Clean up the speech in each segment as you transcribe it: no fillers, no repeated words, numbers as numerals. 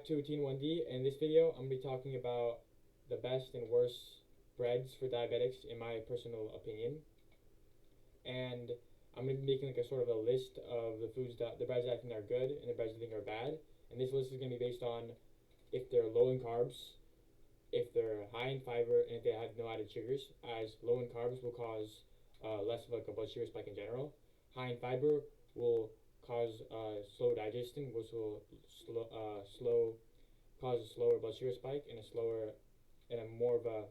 back to Routine 1D. In this video, I'm going to be talking about the best and worst breads for diabetics in my personal opinion. And I'm going to be making like a sort of a list of the breads that I think are good and the breads I think are bad. And this list is going to be based on if they're low in carbs, if they're high in fiber, and if they have no added sugars, as low in carbs will cause less of like a blood sugar spike in general. High in fiber will cause slow digestion, which will cause a slower blood sugar spike and a more of a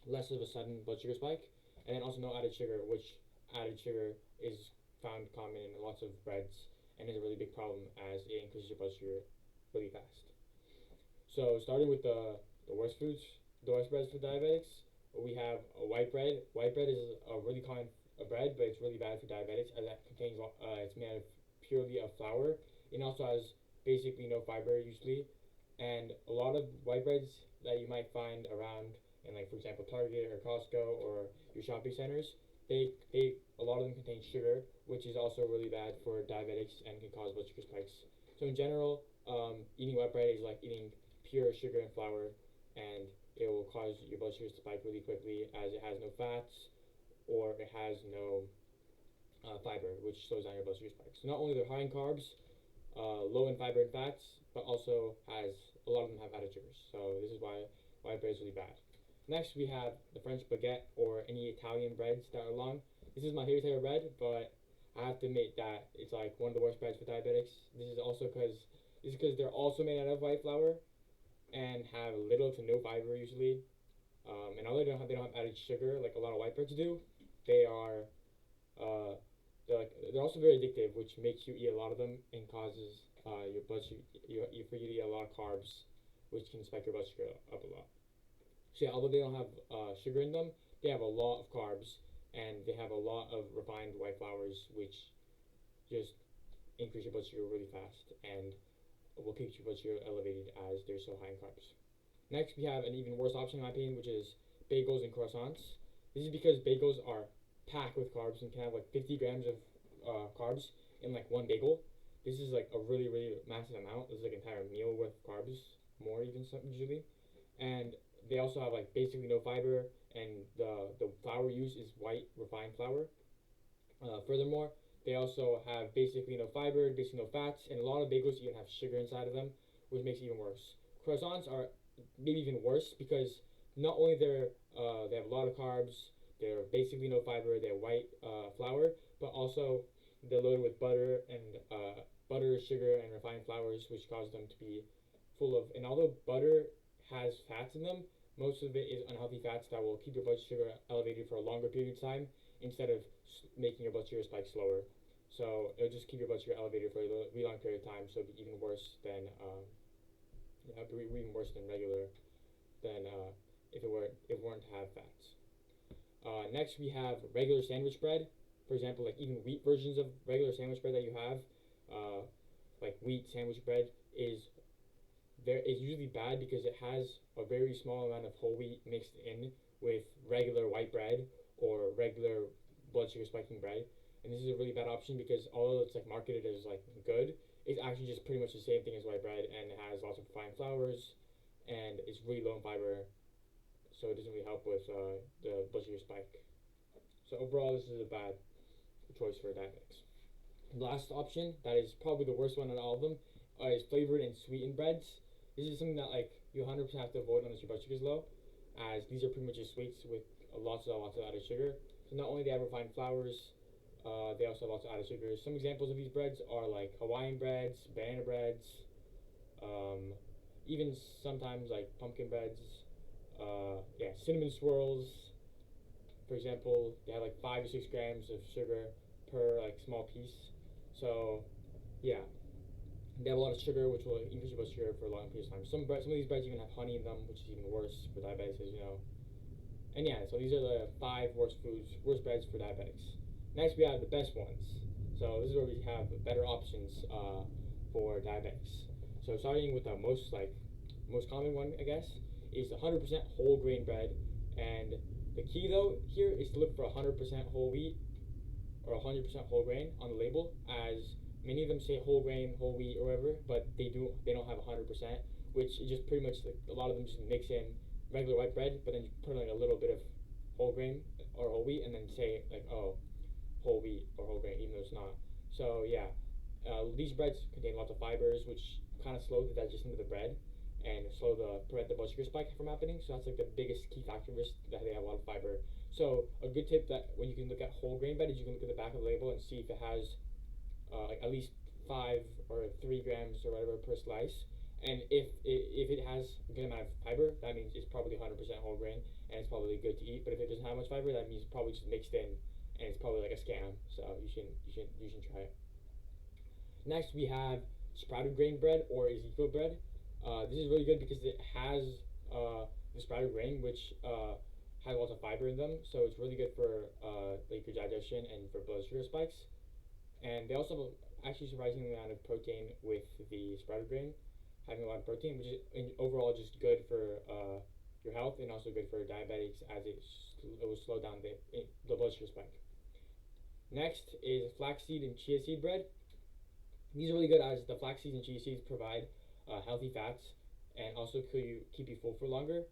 less of a sudden blood sugar spike, and then also no added sugar, which added sugar is found common in lots of breads and is a really big problem as it increases your blood sugar really fast. So starting with the worst foods, the worst breads for diabetics, we have a white bread. White bread is a really common bread, but it's really bad for diabetics as it contains it's made purely of flour. It also has basically no fiber usually, and a lot of white breads that you might find around in, like, for example, Target or Costco or your shopping centers, they a lot of them contain sugar, which is also really bad for diabetics and can cause blood sugar spikes. So in general, eating white bread is like eating pure sugar and flour, and it will cause your blood sugar to spike really quickly as it has no fats or it has no fiber, which slows down your blood sugar spikes. So not only they're high in carbs, low in fiber and fats, but also has a lot of them have added sugars. So this is why white bread is really bad. Next, we have the French baguette or any Italian breads that are long. This is my favorite type of bread, but I have to admit that it's like one of the worst breads for diabetics. This is because they're also made out of white flour and have little to no fiber usually. And although they don't have added sugar like a lot of white breads do, they are they're also very addictive, which makes you eat a lot of them and causes your blood sugar for you to eat a lot of carbs, which can spike your blood sugar up a lot. So yeah, although they don't have sugar in them, they have a lot of carbs and they have a lot of refined white flours, which just increase your blood sugar really fast and will keep your blood sugar elevated as they're so high in carbs. Next, we have an even worse option in my opinion, which is bagels and croissants. This is because bagels are packed with carbs and can have like 50 grams of carbs in like one bagel. This is like a really, really massive amount. This is like an entire meal worth of carbs, more even usually. And they also have like basically no fiber, and the flour used is white refined flour. Furthermore, they also have basically no fiber, basically no fats, and a lot of bagels even have sugar inside of them, which makes it even worse. Croissants are maybe even worse because not only they have a lot of carbs, they're basically no fiber, they're white flour, but also they're loaded with butter, sugar, and refined flours, which cause them to be full of. And although butter has fats in them, most of it is unhealthy fats that will keep your blood sugar elevated for a longer period of time instead of making your blood sugar spike slower. So it'll just keep your blood sugar elevated for a really long period of time. So it'll be even worse than regular than if it weren't to have fats. Next, we have regular sandwich bread. For example, like even wheat versions of regular sandwich bread that you have, like wheat sandwich bread is usually bad because it has a very small amount of whole wheat mixed in with regular white bread or regular blood sugar spiking bread. And this is a really bad option because although it's like marketed as like good, it's actually just pretty much the same thing as white bread, and it has lots of refined flours and it's really low in fiber, so it doesn't really help with the blood sugar spike. So overall, this is a bad choice for diabetics. The last option, that is probably the worst one out of all of them, is flavored and sweetened breads. This is something that like you 100% have to avoid unless your blood sugar is low, as these are pretty much just sweets with lots of added sugar. So not only do they have refined flours, they also have lots of added sugars. Some examples of these breads are like Hawaiian breads, banana breads, even sometimes like pumpkin breads, cinnamon swirls. For example, they have like 5 to 6 grams of sugar per like small piece. So yeah, they have a lot of sugar, which will increase your blood sugar for a long period of time. Some of these breads even have honey in them, which is even worse for diabetics, as you know. And yeah, so these are the 5 worst breads for diabetics. Next, we have the best ones. So this is where we have better options for diabetics. So starting with the most common one, I guess, is 100% whole grain bread. And the key though here is to look for 100% whole wheat or 100% whole grain on the label, as many of them say whole grain, whole wheat, or whatever, but they don't have 100%, which is just pretty much like a lot of them just mix in regular white bread, but then you put in like a little bit of whole grain or whole wheat, and then say like, oh, whole wheat or whole grain, even though it's not. So yeah, these breads contain lots of fibers, which kind of slow the digestion of the bread and prevent the blood sugar spike from happening. So that's like the biggest key factor risk, that they have a lot of fiber. So a good tip that when you can look at whole grain bread is you can look at the back of the label and see if it has like at least 5 or 3 grams or whatever per slice. And if it has a good amount of fiber, that means it's probably 100% whole grain and it's probably good to eat. But if it doesn't have much fiber, that means it's probably just mixed in and it's probably like a scam. So you should try it. Next we have sprouted grain bread or Ezekiel bread. This is really good because it has the sprouted grain, which has lots of fiber in them, so it's really good for like your digestion and for blood sugar spikes. And they also have actually surprising amount of protein with the sprouted grain, having a lot of protein, which is overall just good for your health and also good for diabetics, as it will slow down the blood sugar spike. Next is flaxseed and chia seed bread. These are really good as the flax seeds and chia seeds provide healthy fats and also keep you full for longer,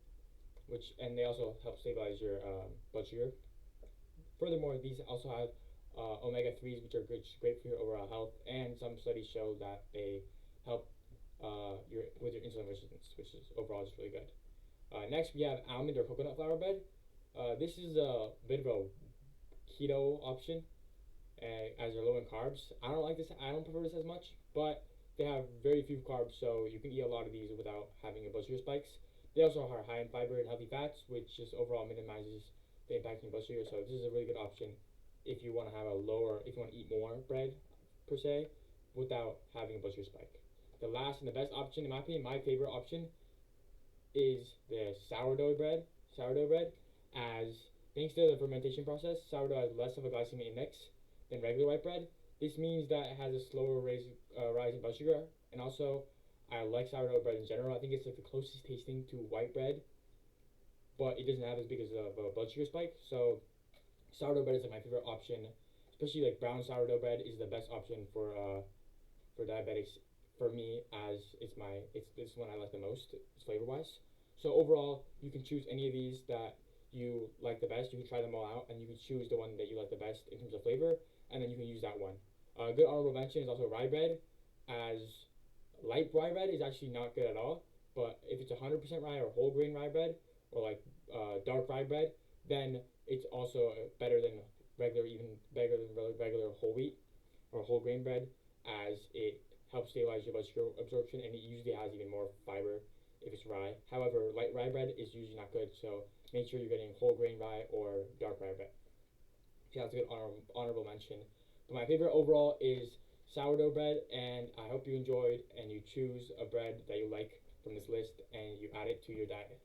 and they also help stabilize your blood sugar. Furthermore, these also have omega 3s, which are great for your overall health, and some studies show that they help with your insulin resistance, which is overall just really good. Next, we have almond or coconut flour bread. This is a bit of a keto option, as they're low in carbs. I don't like this. I don't prefer this as much, but they have very few carbs, so you can eat a lot of these without having a blood sugar spikes. They also are high in fiber and healthy fats, which just overall minimizes the impact on blood sugar. So this is a really good option if you want to if you want to eat more bread per se, without having a blood sugar spike. The last and the best option, in my opinion, my favorite option, is the sourdough bread. Sourdough bread, as thanks to the fermentation process, sourdough has less of a glycemic index than regular white bread. This means that it has a slower rise in blood sugar, and also I like sourdough bread in general. I think it's like the closest tasting to white bread, but it doesn't have as big as a blood sugar spike. So sourdough bread is like my favorite option, especially like brown sourdough bread is the best option for diabetics for me, as it's one I like the most, it's flavor wise. So overall, you can choose any of these that you like the best. You can try them all out, and you can choose the one that you like the best in terms of flavor, and then you can use that one. Good honorable mention is also rye bread, as light rye bread is actually not good at all. But if it's 100% rye or whole grain rye bread, or like dark rye bread, then it's also better than regular whole wheat or whole grain bread, as it helps stabilize your blood sugar absorption, and it usually has even more fiber if it's rye. However, light rye bread is usually not good, so make sure you're getting whole grain rye or dark rye bread. So that's a good honorable mention. But my favorite overall is sourdough bread, and I hope you enjoyed and you choose a bread that you like from this list and you add it to your diet.